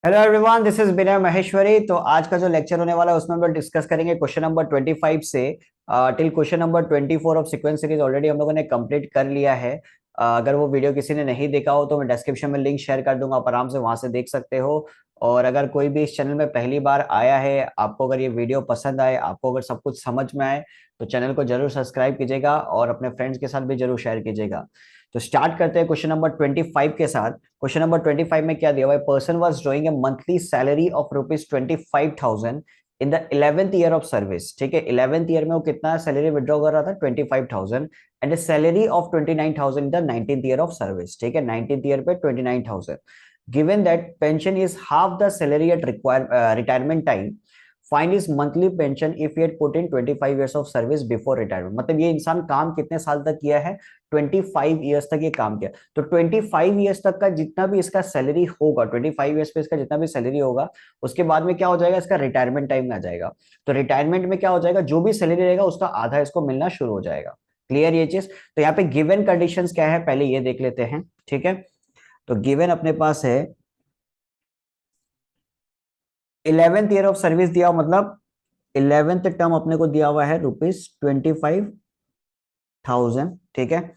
Hello everyone, this is विनय महेश्वरी। तो आज का जो लेक्चर होने वाला है उसमें हम लोग डिस्कस करेंगे क्वेश्चन नंबर 25 से till question number 24 of sequence series already हम लोगों ने कंप्लीट कर लिया है। अगर वो वीडियो किसी ने नहीं देखा हो तो मैं डिस्क्रिप्शन में लिंक शेयर कर दूंगा, आप आराम से वहां से देख सकते हो। और अगर कोई भी इस चैनल में पहली बार आया है, आपको अगर ये वीडियो पसंद आए, आपको अगर सब कुछ समझ में आए, तो चैनल को जरूर सब्सक्राइब कीजिएगा और अपने फ्रेंड्स के साथ भी जरूर शेयर कीजिएगा। तो स्टार्ट करते हैं क्वेश्चन नंबर 25 के साथ। क्वेश्चन नंबर 25 में क्या दिया हुआ है? Person was drawing a monthly salary of ₹25,000 in the 11th year of service. ठीक है, 11th ईयर में वो कितना सैलरी विड्रॉ कर रहा था? 25,000 and a salary of 29,000 in the 19th year of service. ठीक है, 19th ईयर पे 29,000। Given that pension is half the salary at retirement time, find is monthly pension if he had put in 25 years of service before retirement. मतलब ये इंसान काम कितने साल तक किया है? 25 ईयर्स तक ये काम किया। तो 25 ईयर्स तक का जितना भी इसका सैलरी होगा, 25 ईयर्स पे इसका जितना भी सैलरी होगा, उसके बाद में क्या हो जाएगा? इसका रिटायरमेंट टाइम में आ जाएगा। तो रिटायरमेंट में क्या हो जाएगा? जो भी सैलरी रहेगा उसका आधा इसको मिलना शुरू हो जाएगा। क्लियर ये चीज? तो यहाँ पे गिवन कंडीशंस क्या है पहले ये देख लेते हैं। ठीक है, तो गिवन अपने पास है 11th ईयर ऑफ सर्विस दिया, मतलब 11th टर्म अपने को दिया हुआ है ₹25,000। ठीक है,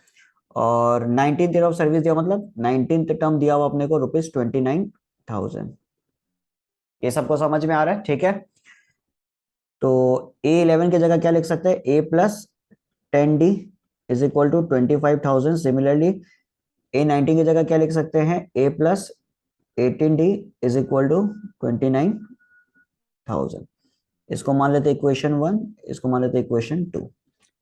और 19th ईयर ऑफ सर्विस दिया, मतलब 19th टर्म दिया हुआ अपने को ₹29,000। ये सबको समझ में आ रहा है? ठीक है, तो A11 की जगह क्या लिख सकते हैं? A+10D is equal to 25,000। Similarly A19 की जगह क्या लिख सकते हैं? A+18D is equal to 29,000। इसको मान लेते इक्वेशन 1, इसको मान लेते इक्वेशन 2।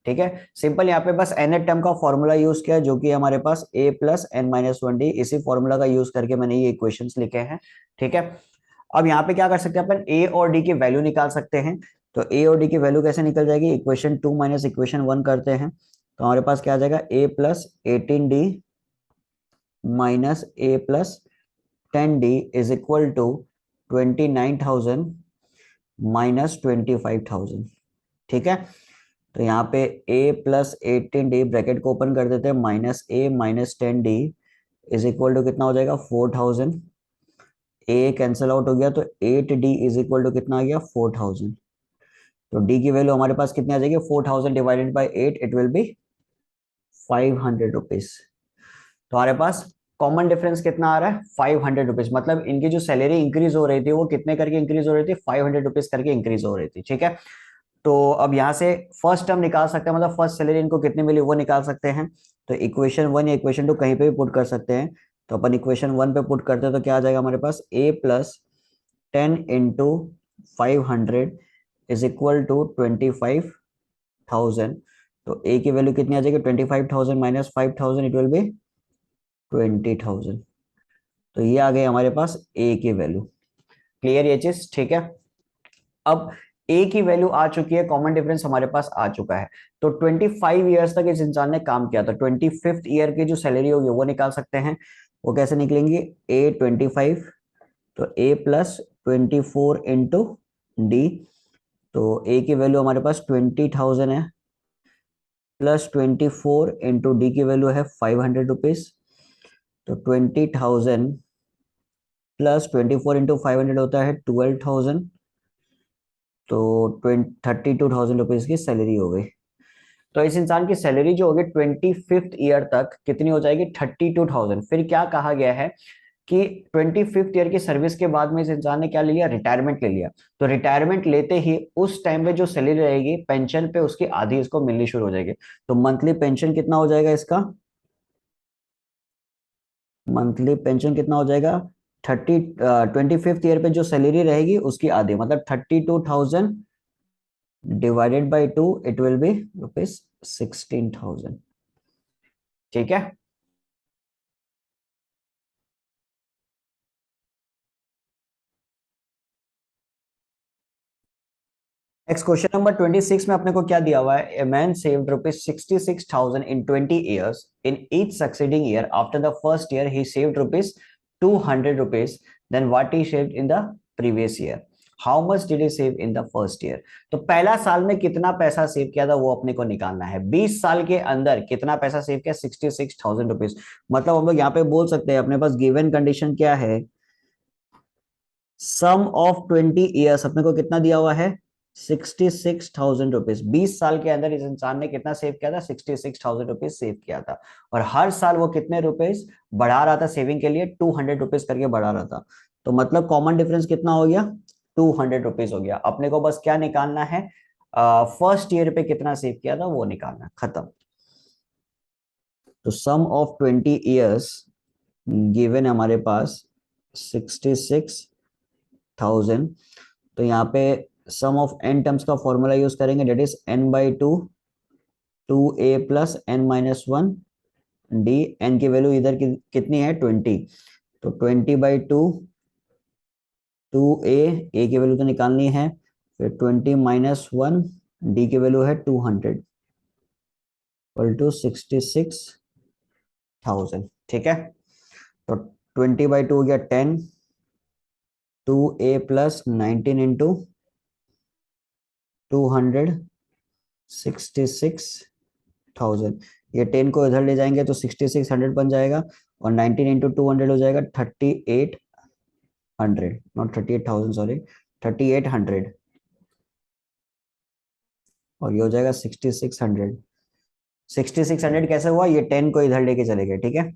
ठीक है, सिंपल। यहाँ पे बस nth टर्म का फॉर्मूला यूज किया जो कि हमारे पास A+n-1D, इसी फॉर्मूला का यूज करके मैंने ये इक्वेशंस लिखे हैं। ठीक है, अब यहाँ पे क्या कर सकते हैं अपन? A और D की वैल्यू निकाल सकते हैं। तो A और D की वैल्यू कैसे निकल जाएगी? इक्वेशन 2 माइनस इक्वेशन 1 करते हैं तो हमारे पास क्या आ जाएगा? A+18D minus A+10D is equal to 29,000 minus 25,000। ठीक है, तो यहाँ पे A+18D ब्रैकेट को ओपन कर देते हैं, -A-10D इज इक्वल टू कितना हो जाएगा? 4,000। A कैंसिल आउट हो गया तो 8D इज इक्वल टू कितना आ गया? 4,000। तो D की वैल्यू हमारे पास कितनी आ जाएगी? 4,000 divided by 8, it will B 500 rupees. तो हमारे पास कॉमन डिफरेंस कितना आ रहा है? 500 रुपीज। मतलब इनकी जो सैलरी इंक्रीज हो रही थी वो कितने करके इंक्रीज हो रही थी? 500 रुपीज करके इंक्रीज हो रही थी। ठीक है, तो अब यहाँ से फर्स्ट टर्म निकाल सकते हैं, मतलब फर्स्ट सैलरी इनको कितनी मिली वो निकाल सकते हैं। तो इक्वेशन 1 या इक्वेशन 2 कहीं पे भी पुट कर सकते हैं। तो अपन इक्वेशन 1 पे पुट करते हैं तो क्या आ जाएगा हमारे पास? A+10 × 500 is equal to 25,000। तो ए की वैल्यू कितनी आ जाएगी? 25,000 माइनस 5,000, इट विल बी 20,000। तो ये आ गई हमारे पास ए की वैल्यू। क्लियर ये चीज? ठीक है, अब ए की वैल्यू आ चुकी है, कॉमन डिफरेंस हमारे पास आ चुका है। तो 25 ईयर्स तक इस इंसान ने काम किया था, 25th ईयर की जो सैलरी होगी वो निकाल सकते हैं। वो कैसे निकलेंगे? A25, तो A+24 इंटू डी। तो ए की वैल्यू हमारे पास 20,000 है, +24 इंटू डी की वैल्यू है 500 रुपीज। तो 20,000 +24 इंटू 500 होता है 12,000। तो 32,000 रुपीज की सैलरी हो गई। तो इस इंसान की सैलरी जो होगी 25th ईयर तक कितनी हो जाएगी? 32,000। फिर क्या कहा गया है कि 25th ईयर की सर्विस के बाद में इस इंसान ने क्या ले लिया? रिटायरमेंट ले लिया। तो रिटायरमेंट लेते ही उस टाइम पे जो सैलरी रहेगी पेंशन पे, उसकी आधी इसको मिलनी शुरू हो जाएगी। तो मंथली पेंशन कितना हो जाएगा इसका? मंथली पेंशन कितना हो जाएगा? 25th ईयर पे जो सैलरी रहेगी उसकी आधी, मतलब 32,000 divided by 2, it will B ₹16,000। ठीक है, नेक्स्ट क्वेश्चन नंबर 26 में अपने को क्या दिया हुआ है? A man saved ₹66,000 in 20 years, in each succeeding year after the first year he saved ₹200, then what he saved in the previous year? How much did he save in the first year? तो पहला साल में कितना पैसा save किया था वो अपने को निकालना है। 20 साल के अंदर कितना पैसा सेव किया? ₹66,000। मतलब हम लोग यहाँ पे बोल सकते हैं अपने पास गिवन कंडीशन क्या है? सम ऑफ 20 ईयर्स अपने को कितना दिया हुआ है, 66,000 रुपीज। 20 साल के अंदर इस इंसान ने कितना सेव किया था, 66,000 रुपीज सेव किया था। और हर साल वो कितने रुपीज बढ़ा रहा था सेविंग के लिए, 200 रुपीज करके बढ़ा रहा था। तो मतलब कॉमन डिफरेंस कितना हो गया, 200 रुपीज हो गया। अपने को बस क्या निकालना है, फर्स्ट ईयर पे कितना सेव किया था वो निकालना, खत्म। तो सम ऑफ 20 ईयर्स गिवन हमारे पास 66,000। तो यहाँ पे सम ऑफ एन टर्म्स का फॉर्मूला यूज करेंगे, that is n/2 2a plus n-1 d. N की वैल्यू इधर कितनी है, 20। तो 20/2 2a, की वैल्यू तो निकालनी है, फिर 20-1 डी की वैल्यू है 200 इक्वल टू 66,000। ठीक है, तो 20/2 हो गया 10, 2a प्लस 19 इंटू 200, 66,000। ये 10 को इधर ले जाएंगे तो 6600 बन जाएगा, और 19 इंटू 200 हो जाएगा 3800, नॉट 38,000 सॉरी, 3800। और ये हो जाएगा 6600। 6600 कैसे हुआ, ये 10 को इधर लेके चले गए, ठीक है।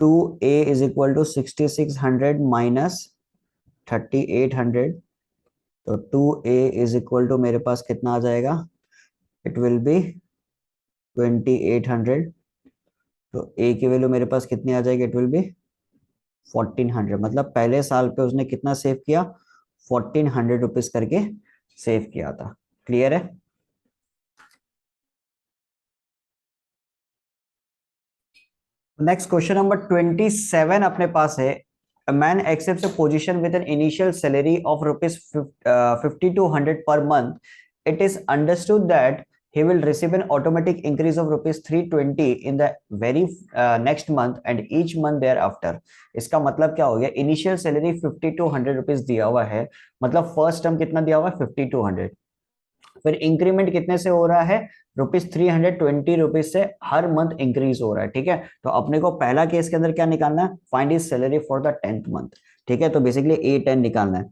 2a is equal to 6600 minus 3800। तो 2a इज इक्वल टू मेरे पास कितना आ जाएगा, इट विल बी 2800। तो a की वैल्यू मेरे पास कितनी आ जाएगी, इट विल बी 1400। मतलब पहले साल पे उसने कितना सेव किया, 1400 रुपीज करके सेव किया था। क्लियर है। नेक्स्ट क्वेश्चन नंबर 27 अपने पास है। A man accepts a position with an initial salary of rupees 5200 per month. It is understood that he will receive an automatic increase of rupees 320 in the very next month and each month thereafter. इसका मतलब क्या हो गया, initial salary 5200 rupees दिया हुआ है, मतलब first term कितना दिया हुआ है, 5200। फिर इंक्रीमेंट कितने से हो रहा है, ₹320 से हर मंथ इंक्रीज हो रहा है। ठीक है, तो अपने को पहला केस के अंदर क्या निकालना है, find his salary for the 10th month. ठीक है, तो बेसिकली A10 निकालना है।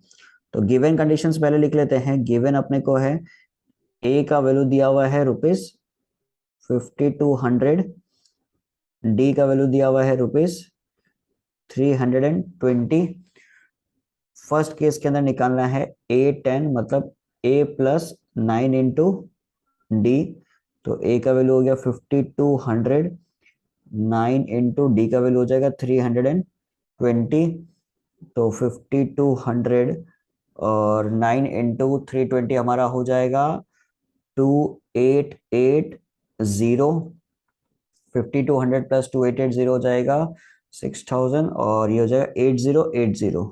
तो गिवन कंडीशंस पहले लिख लेते हैं। गिवन अपने को है ए का वैल्यू दिया हुआ है ₹5200, डी का वैल्यू दिया हुआ है ₹320। फर्स्ट केस के अंदर निकालना है A10, मतलब A प्लस 9 इंटू डी। तो ए का वैल्यू हो गया 5200, 9 इंटू डी का वैल्यू हो जाएगा 320। तो 5200 और 9 इंटू 320 हमारा हो जाएगा 2880। 5200 प्लस 2880 हो जाएगा 6000, और ये हो जाएगा 8080।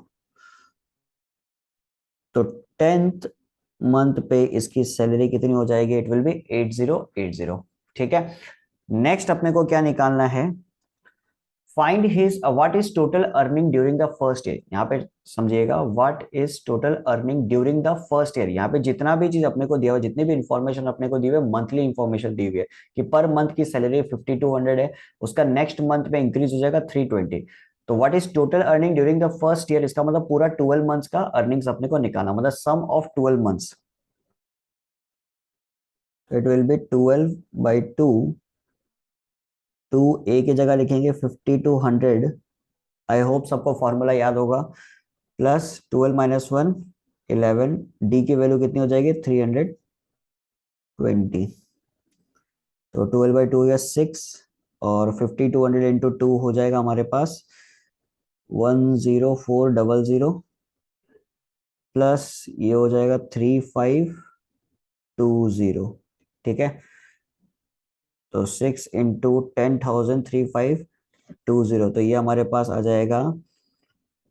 तो 10th मंथ पे इसकी सैलरी कितनी हो जाएगी, इट विल बी 8080। ठीक है, नेक्स्ट अपने को क्या निकालना है, find his what is total earning during the first year. यहाँ पे समझिएगा, what is total earning during the first year. यहाँ पे जितना भी चीज अपने को दिया हुआ, जितनी भी इंफॉर्मेशन अपने को दी हुई है, मंथली इंफॉर्मेशन दी हुई है कि पर मंथ की सैलरी 5200 है, उसका नेक्स्ट मंथ में इंक्रीज हो जाएगा 320। तो what is total earning during the first year, इसका मतलब पूरा 12 मंथ्स का अर्निंग्स अपने को निकालना, मतलब sum of 12 months. It will be 12/2, 2a की जगह लिखेंगे 5200। आई होप सबको फॉर्मूला याद होगा। प्लस 12-1 11, डी की वैल्यू कितनी हो जाएगी 320। तो 12/2 या 6, और 5200 इंटू 2 हो जाएगा हमारे पास 10400, प्लस ये हो जाएगा 3520। ठीक है, तो 6 इंटू 10,000 3520, तो ये हमारे पास आ जाएगा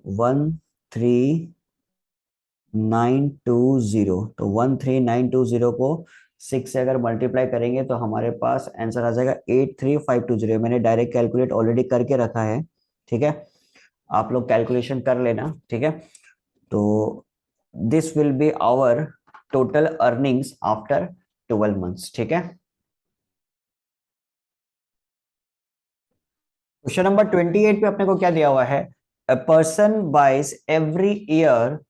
13920। तो 13920 को 6 से अगर मल्टीप्लाई करेंगे तो हमारे पास आंसर आ जाएगा 83520। मैंने डायरेक्ट कैलकुलेट ऑलरेडी करके रखा है, ठीक है, आप लोग कैलकुलेशन कर लेना। ठीक है, तो this will be our total earnings after 12 months. ठीक है, क्वेश्चन नंबर 28 पे अपने को क्या दिया हुआ है, A person buys every year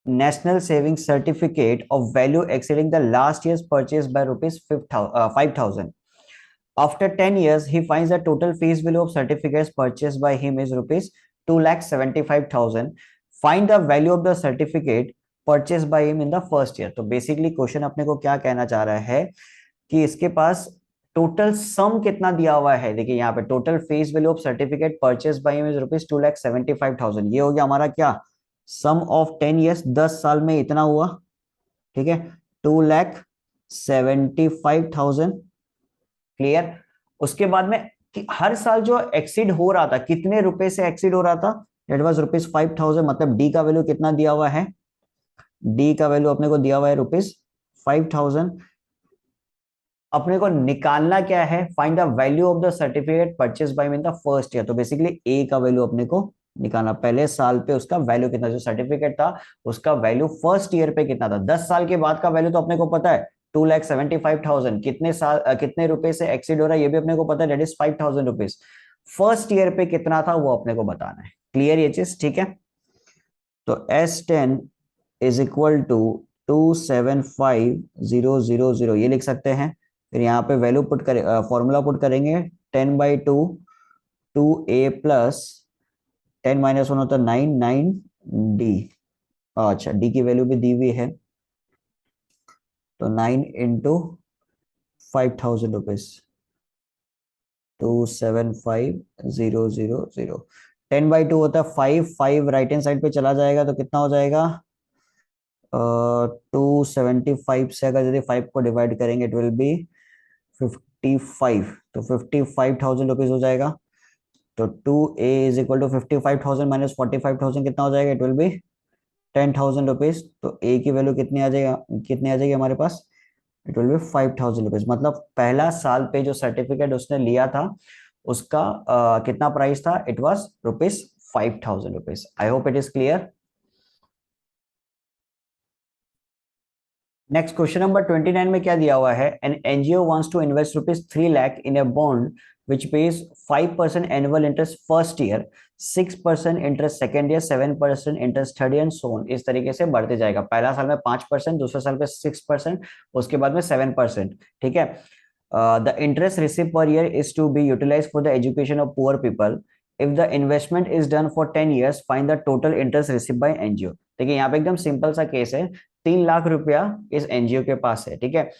national savings certificate of value exceeding the last year's purchase by rupees 5,000. After 10 years, he finds the total face value of certificates purchased by him is rupees 2,75,000. Find the value of the certificate purchased by him in the first year. तो basically question अपने को क्या कहना चाह रहा है कि इसके पास टोटल सम कितना दिया हुआ है। देखिए यहाँ पे total face value of certificate purchase by him is rupees 2,75,000। ये हो गया हमारा क्या, सम ऑफ 10 ईयर्स, 10 साल में इतना हुआ, ठीक है, 2,75,000। क्लियर। उसके बाद में कि हर साल जो एक्सीड हो रहा था, कितने रुपए से एक्सीड हो रहा था, डेट वाज रुपीज 5,000। मतलब डी का वैल्यू कितना दिया हुआ है, डी का वैल्यू अपने को दिया हुआ है रुपीज 5,000। अपने को निकालना क्या है, find the value of the certificate purchase by in the first year. तो बेसिकली ए का वैल्यू अपने को निकालना, पहले साल पे उसका वैल्यू कितना, जो सर्टिफिकेट था उसका वैल्यू फर्स्ट ईयर पे कितना था। 10 साल के बाद का वैल्यू तो अपने को पता है 2,75,000। कितने साल कितने रुपए से एक्सीड हो रहा है ये भी अपने को पता है, that is 5,000 rupees. First year पे कितना था वो अपने को बताना है। क्लियर ये चीज, ठीक है। तो S10 इज इक्वल टू 275,000 ये लिख सकते हैं। फिर यहाँ पे वैल्यू पुट करें, फॉर्मूला पुट करेंगे, 10/2 2a प्लस 10 - 1 होता है 9, 9d। अच्छा, डी की वैल्यू भी दी हुई है, तो 9 इंटू 5,000 रुपीज, 275,000। 10/2 होता है 5, 5 राइट हैंड साइड पे चला जाएगा तो कितना हो जाएगा, 275 से अगर यदि 5 को डिवाइड करेंगे इट विल बी 55, तो 55,000 रुपीज हो जाएगा। तो 2a is equal to 55,000 minus 45,000 कितना हो जाएगा, इट विल बी 10,000 रुपीज। तो a की वैल्यू कितनी आ जाएगा, कितनी आ जाएगी हमारे पास, इट विल बी 5,000 रुपीज। मतलब पहला साल पे जो सर्टिफिकेट उसने लिया था उसका कितना प्राइस था, it was rupees 5,000 rupees. I hope it is clear. Next question number 29 में क्या दिया हुआ है, an NGO wants to invest rupees 3 lakh in a bond which pays 5% annual interest first year, 6% interest second year, 7% interest third year, so on. इस तरीके से बढ़ते जाएगा। पहला साल में 5%, दूसरे साल में 6%, उसके बाद में 7%। ठीक है। The interest receive per year is to be utilize for the education of poor people. If the investment is done for 10 years, find the total interest receive by NGO. देखिए यहाँ पे एकदम सिंपल सा केस है, 3 लाख रुपया इस NGO के पास है, ठीक है।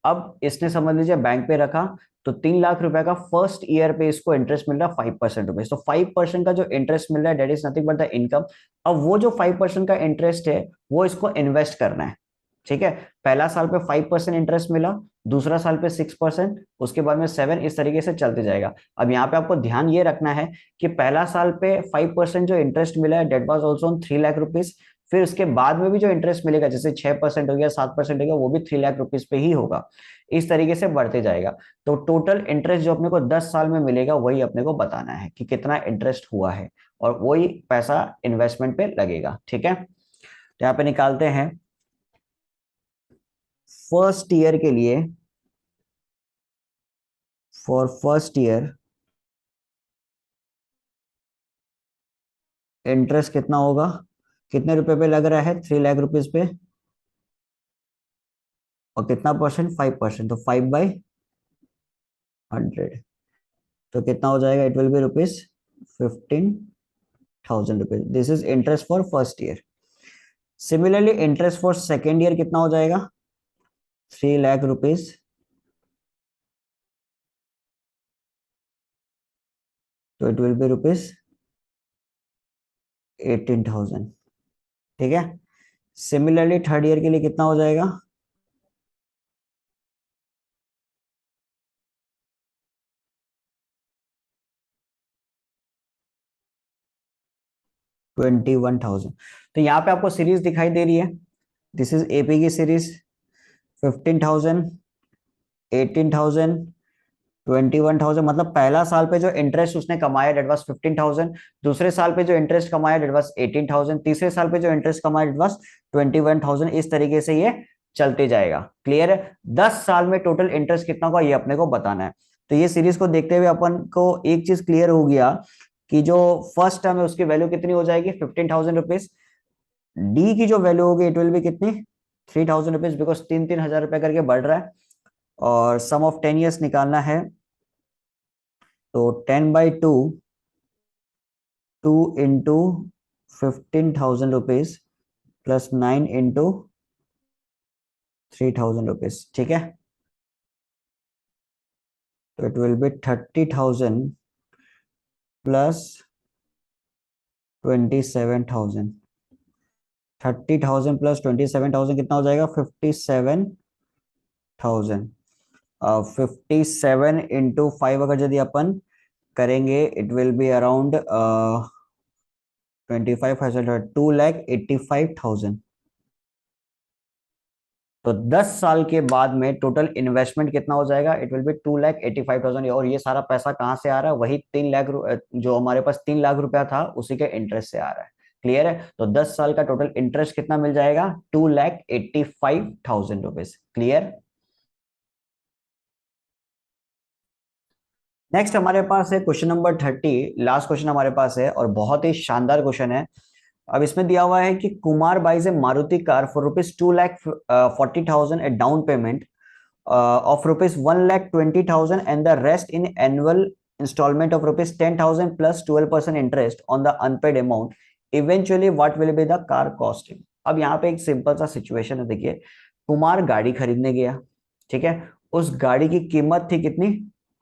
अब इसने समझ लीजिए बैंक पे रखा, तो 3 लाख रुपए का फर्स्ट ईयर पे इसको इंटरेस्ट मिल रहा है 5% रुपए। तो 5% का जो इंटरेस्ट मिल रहा है that is nothing but the income. अब वो जो 5% का इंटरेस्ट है वो इसको इन्वेस्ट करना है, ठीक है। पहला साल पे 5% इंटरेस्ट मिला, दूसरा साल पे 6%, उसके बाद में 7, इस तरीके से चलते जाएगा। अब यहाँ पे आपको ध्यान ये रखना है कि पहला साल पे 5% जो इंटरेस्ट मिला है that was also on 3 lakh rupees. फिर उसके बाद में भी जो इंटरेस्ट मिलेगा, जैसे 6% हो गया, 7% हो गया, वो भी 3 लाख रुपीज पे ही होगा। इस तरीके से बढ़ते जाएगा। तो टोटल इंटरेस्ट जो अपने को 10 साल में मिलेगा वही अपने को बताना है कि कितना इंटरेस्ट हुआ है, और वही पैसा इन्वेस्टमेंट पे लगेगा, ठीक है। तो यहाँ पे निकालते हैं फर्स्ट ईयर के लिए। फॉर फर्स्ट ईयर इंटरेस्ट कितना होगा, कितने रुपए पे लग रहा है, 3 लाख रुपीज पे, और कितना परसेंट, 5%, तो 5/100, तो कितना हो जाएगा, it will B rupees 15,000 rupees. This is interest for first year. Similarly interest for second year कितना हो जाएगा, 3 लाख रुपीज, तो इट विल बी रुपीज 18,000, ठीक है। सिमिलरली थर्ड ईयर के लिए कितना हो जाएगा, 21,000। तो यहाँ पे आपको सीरीज दिखाई दे रही है, दिस इज एपी की सीरीज, 15,000, 18,000, 21,000। मतलब पहला साल पे जो इंटरेस्ट उसने कमाया डेट वाज 15,000, दूसरे साल पे जो इंटरेस्ट कमाया डेट वाज 18,000, तीसरे साल पे जो इंटरेस्ट कमाया डेट वाज 21,000। इस तरीके से ये चलते जाएगा। क्लियर है। 10 साल में टोटल इंटरेस्ट कितना होगा ये अपने को बताना है। तो ये सीरीज को देखते हुए अपन को एक चीज क्लियर हो गया कि जो फर्स्ट टर्म है उसकी वैल्यू कितनी हो जाएगी, 15,000 रुपीज। डी की जो वैल्यू होगी इट विल बी कितनी, 3,000 रुपीज, बिकॉज 3,000 रुपए करके बढ़ रहा है। और सम ऑफ 10 ईयर्स निकालना है, तो 10/2, 2 into 15,000 rupees plus 9 into 3,000 rupees, ठीक है। तो it will B 30,000 plus 27,000। 30,000 plus 27,000 कितना हो जाएगा, 57,000। 57 into 5 अगर यदि अपन करेंगे इट विल बी अराउंड 25,000, 2,85,000। तो 10 साल के बाद में टोटल इन्वेस्टमेंट कितना हो जाएगा, इट विल बी 2,85,000। और ये सारा पैसा कहाँ से आ रहा है, वही 3 लाख, जो हमारे पास 3 लाख रुपया था उसी के इंटरेस्ट से आ रहा है। क्लियर है। तो 10 साल का टोटल इंटरेस्ट कितना मिल जाएगा, 2,85,000 रुपीज। क्लियर। नेक्स्ट हमारे पास है क्वेश्चन नंबर 30, लास्ट क्वेश्चन हमारे पास है और बहुत ही शानदार क्वेश्चन है। अब इसमें दिया हुआ है कि Kumar buys a Maruti car for ₹2,40,000 a down payment of ₹1,20,000 and the rest in annual installment of ₹10,000 plus 12% interest on the unpaid amount. Eventually, what will be the car costing? अब यहाँ पे एक सिंपल सा सिचुएशन है, देखिए कुमार गाड़ी खरीदने गया, ठीक है। उस गाड़ी की कीमत थी कितनी,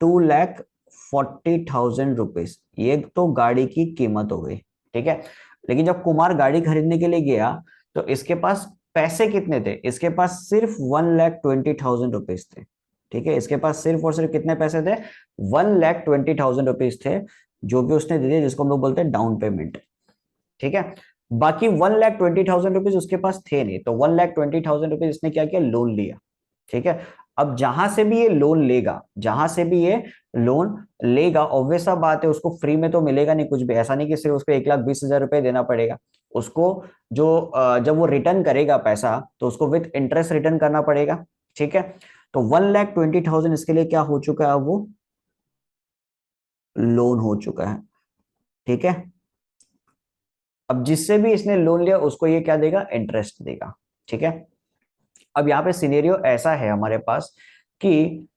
2,40,000 रुपीज। ये तो गाड़ी की कीमत हो गई, ठीक है। लेकिन जब कुमार गाड़ी खरीदने के लिए गया तो इसके पास पैसे कितने थे, इसके पास सिर्फ 1,20,000 रुपीज थे, ठीक है। इसके पास सिर्फ और सिर्फ कितने पैसे थे, 1,20,000 रुपीज थे, जो कि उसने दे दिए, जिसको हम लोग बोलते हैं डाउन पेमेंट, ठीक है। बाकी 1,20,000 रुपीज उसके पास थे नहीं, तो 1,20,000 रुपीज इसने क्या किया, लोन लिया, ठीक है। अब जहां से भी ये लोन लेगा, जहां से भी ये लोन लेगा, ऑब्वियस सा बात है उसको फ्री में तो मिलेगा नहीं कुछ भी, ऐसा नहीं कि सिर्फ उसको 1,20,000 रुपए देना पड़ेगा उसको। जो जब वो रिटर्न करेगा पैसा तो उसको विथ इंटरेस्ट रिटर्न करना पड़ेगा, ठीक है। तो 1,20,000 इसके लिए क्या हो चुका है, वो लोन हो चुका है, ठीक है। अब जिससे भी इसने लोन लिया उसको ये क्या देगा, इंटरेस्ट देगा, ठीक है। अब यहाँ पे सिनेरियो ऐसा है हमारे पास कि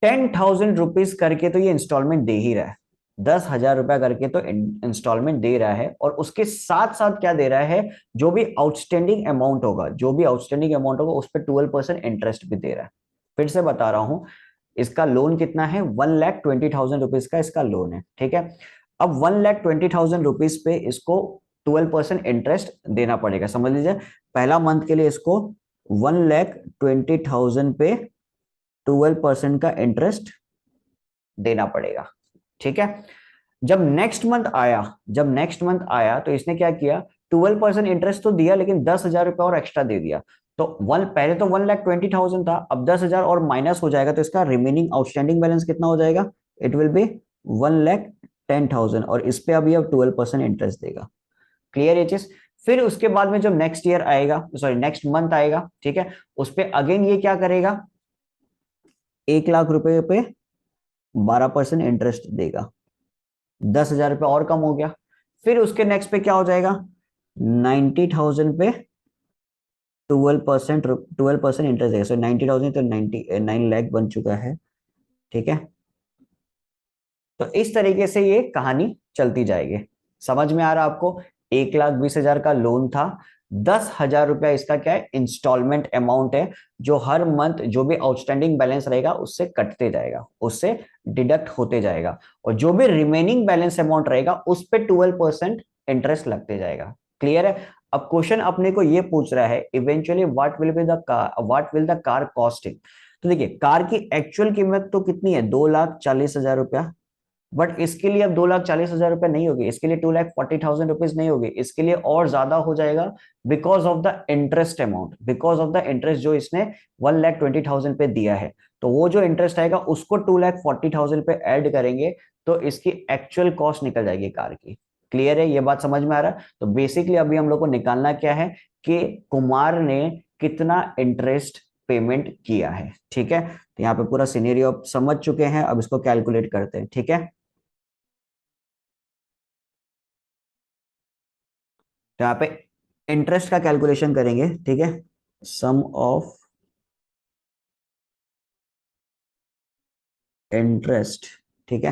10,000 रुपीज करके तो ये इंस्टॉलमेंट दे ही रहा है, 10,000 रुपया करके तो इंस्टॉलमेंट दे रहा है, और उसके साथ साथ क्या दे रहा है, जो भी आउटस्टैंडिंग अमाउंट होगा, जो भी आउटस्टैंडिंग अमाउंट होगा उस पर 12% इंटरेस्ट भी दे रहा है। फिर से बता रहा हूं, इसका लोन कितना है, 1,20,000 रुपीज का इसका लोन है, ठीक है। अब 1,20,000 रुपीज पे इसको 12% इंटरेस्ट देना पड़ेगा, समझ लीजिए। पहला मंथ के लिए इसको 1,20,000 पे 12% का इंटरेस्ट देना पड़ेगा, ठीक है। जब नेक्स्ट मंथ आया तो इसने क्या किया, 12% इंटरेस्ट तो दिया लेकिन 10,000 रुपया और एक्स्ट्रा दे दिया। तो पहले तो 1,20,000 था, अब 10,000 और माइनस हो जाएगा तो इसका रिमेनिंग आउटस्टैंडिंग बैलेंस कितना हो जाएगा, इट विल बी 1,10,000, और इस पे अभी अब 12% इंटरेस्ट देगा। क्लियर ये चीज। फिर उसके बाद में जब नेक्स्ट ईयर आएगा, सॉरी नेक्स्ट मंथ आएगा, ठीक है, उस पे अगेन ये क्या करेगा, 1,00,000 रुपए पे 12% इंटरेस्ट देगा, 10,000 रुपये और कम हो गया। फिर उसके नेक्स्ट पे क्या हो जाएगा, 90,000 पे 12% इंटरेस्ट देगा। सो 90,000 तो 9 लाख बन चुका है, ठीक है। तो इस तरीके से ये कहानी चलती जाएगी। समझ में आ रहा आपको, 1,20,000 का लोन था, 10,000 रुपया इसका क्या है, इंस्टॉलमेंट अमाउंट है, जो हर मंथ जो भी आउटस्टैंडिंग बैलेंस रहेगा उससे कटते जाएगा, उससे डिडक्ट होते जाएगा, और जो भी रिमेनिंग बैलेंस अमाउंट रहेगा उस पर 12% इंटरेस्ट लगते जाएगा। क्लियर है। अब क्वेश्चन अपने को ये पूछ रहा है, eventually what will the car costing. तो देखिए कार की एक्चुअल कीमत तो कितनी है, 2,40,000 रुपया, बट इसके लिए अब 2,40,000 रुपये नहीं होगी, इसके लिए 2,40,000 रुपीज नहीं होगी, इसके लिए और ज्यादा हो जाएगा, because of the interest amount, because of the interest जो इसने 1,20,000 पे दिया है। तो वो जो इंटरेस्ट आएगा उसको 2,40,000 पे ऐड करेंगे तो इसकी एक्चुअल कॉस्ट निकल जाएगी कार की। क्लियर है, ये बात समझ में आ रहा है। तो बेसिकली अभी हम लोग को निकालना क्या है कि कुमार ने कितना इंटरेस्ट पेमेंट किया है, ठीक है। तो यहाँ पे पूरा सिनेरियो समझ चुके हैं, अब इसको कैलकुलेट करते हैं, ठीक है। तो यहाँ पे इंटरेस्ट का कैलकुलेशन करेंगे, ठीक है। सम ऑफ इंटरेस्ट, ठीक है।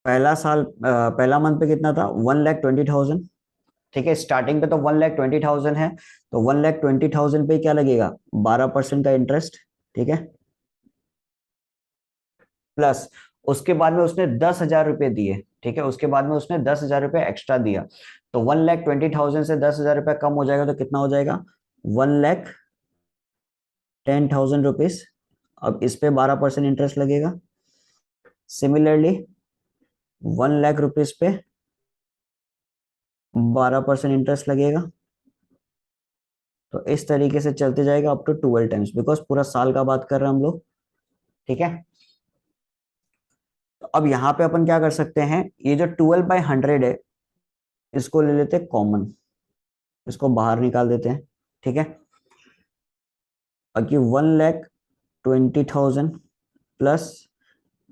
पहला मंथ पे कितना था, 1,20,000, ठीक है। स्टार्टिंग पे तो 1,20,000 है, तो 1,20,000 पे क्या लगेगा, 12% का इंटरेस्ट, ठीक है। प्लस उसके बाद में उसने 10,000 रुपये दिए, ठीक है। उसके बाद में उसने 10,000 रुपये एक्स्ट्रा दिया, तो 1,20,000 से 10,000 रुपये कम हो जाएगा तो कितना हो जाएगा, 1,10,000 रुपीज। अब इस पे 12% इंटरेस्ट लगेगा। सिमिलरली 1,00,000 रुपीज पे 12% इंटरेस्ट लगेगा। तो इस तरीके से चलते जाएगा अप टू 12 टाइम्स, बिकॉज पूरा साल का बात कर रहे हैं हम लोग, ठीक है। तो अब यहाँ पे अपन क्या कर सकते हैं, ये जो 12/100 है इसको ले लेते हैं कॉमन, इसको बाहर निकाल देते हैं, ठीक है। बाकी 1,20,000 प्लस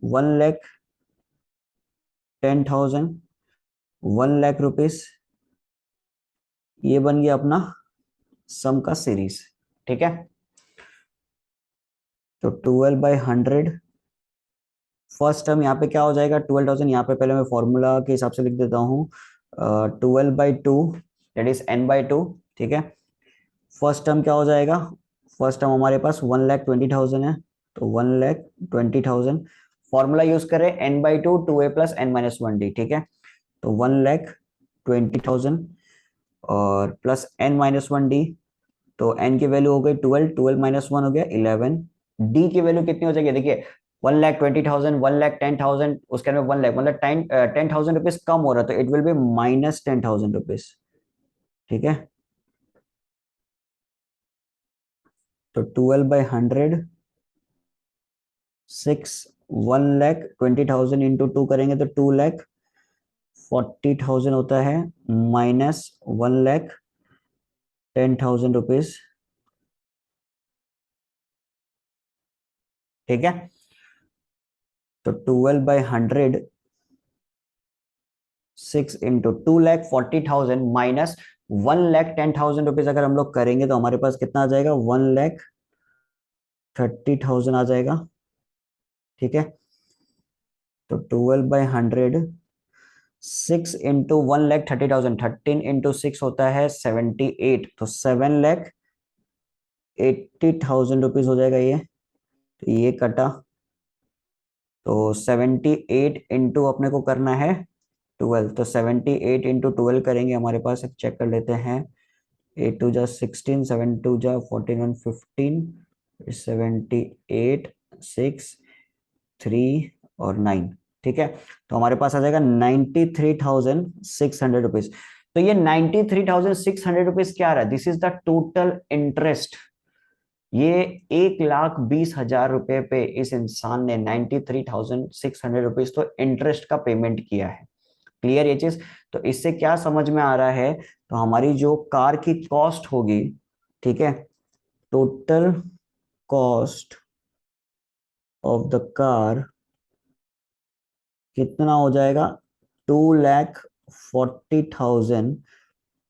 1,10,000, 1,00,000 रुपीज, ये बन गया अपना सम का सीरीज, ठीक है। तो 12/100, फर्स्ट टर्म यहाँ पे क्या हो जाएगा, 12,000, यहाँ पे पहले मैं फॉर्मूला के हिसाब से लिख देता हूँ, 12/2 दैट इज n/2, ठीक है। फर्स्ट टर्म क्या हो जाएगा, फर्स्ट टर्म हमारे पास 1,20,000 है, तो 1,20,000 फॉर्मूला यूज करें n/2 2a प्लस n-1d, ठीक है। तो 1,20,000 और प्लस n-1d, तो n की वैल्यू हो गई 12, 12 - 1 हो गया 11, d की वैल्यू कितनी हो जाएगी, देखिए 1,20,000, 1,10,000, उसके अंदर 1,00,000 मतलब 10,000 रुपीज कम हो रहा है, तो इट विल बी -10,000 रुपीज, ठीक है। तो 12/100 6, 1,20,000 इंटू 2 करेंगे तो 2,40,000 होता है, माइनस 1,10,000 रुपीज, ठीक है। तो 12/100 6 इंटू 2,40,000 माइनस 1,10,000 रुपीज अगर हम लोग करेंगे तो हमारे पास कितना आ जाएगा, 1,30,000 आ जाएगा, ठीक है। तो 12/100 6 इंटू 1,30,000, 13 इंटू 6 होता है 78, तो 7,80,000 रुपीज हो जाएगा ये, तो ये कटा। तो 78 इंटू अपने को करना है 12, तो 78 इंटू 12 करेंगे, हमारे पास एक चेक कर लेते हैं, 8 2 16, 7 2 14 1 15, 78 6 3 और 9, ठीक है। तो हमारे पास आ जाएगा 93,600 रुपीज। तो ये 93,600 रुपीज क्या रहा है, this is the total interest. ये 1,20,000 रुपए पे इस इंसान ने 93,600 रुपीज तो इंटरेस्ट का पेमेंट किया है। क्लियर ये चीज। तो इससे क्या समझ में आ रहा है, तो हमारी जो कार की कॉस्ट होगी, ठीक है, total cost of the car कितना हो जाएगा, 2,40,000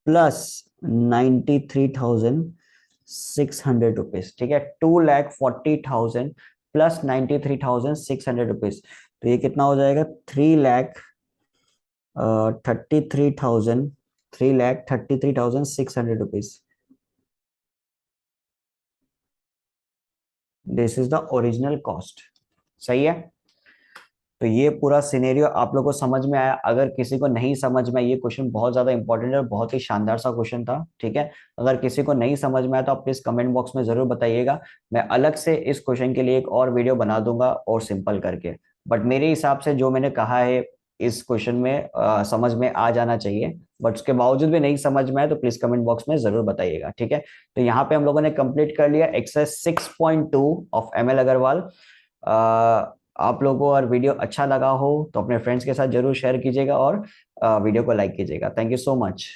प्लस 93,600 रुपीज, ठीक है। 2,40,000 प्लस 93,600 रुपीज, तो ये कितना हो जाएगा, 3,33,600 rupees. This is the original cost, सही है। तो ये पूरा सिनेरियो आप लोगों को समझ में आया। अगर किसी को नहीं समझ में आया, ये क्वेश्चन बहुत ज्यादा इंपॉर्टेंट है और बहुत ही शानदार सा क्वेश्चन था, ठीक है। अगर किसी को नहीं समझ में आया तो आप प्लीज कमेंट बॉक्स में जरूर बताइएगा, मैं अलग से इस क्वेश्चन के लिए एक और वीडियो बना दूंगा और सिंपल करके। बट मेरे हिसाब से जो मैंने कहा है इस क्वेश्चन में समझ में आ जाना चाहिए, बट उसके बावजूद भी नहीं समझ में आए तो प्लीज कमेंट बॉक्स में जरूर बताइएगा, ठीक है। तो यहाँ पे हम लोगों ने कंप्लीट कर लिया एक्सरसाइज 6.2 ऑफ ML अग्रवाल। आप लोगों को और वीडियो अच्छा लगा हो तो अपने फ्रेंड्स के साथ जरूर शेयर कीजिएगा और वीडियो को लाइक कीजिएगा। Thank you so much.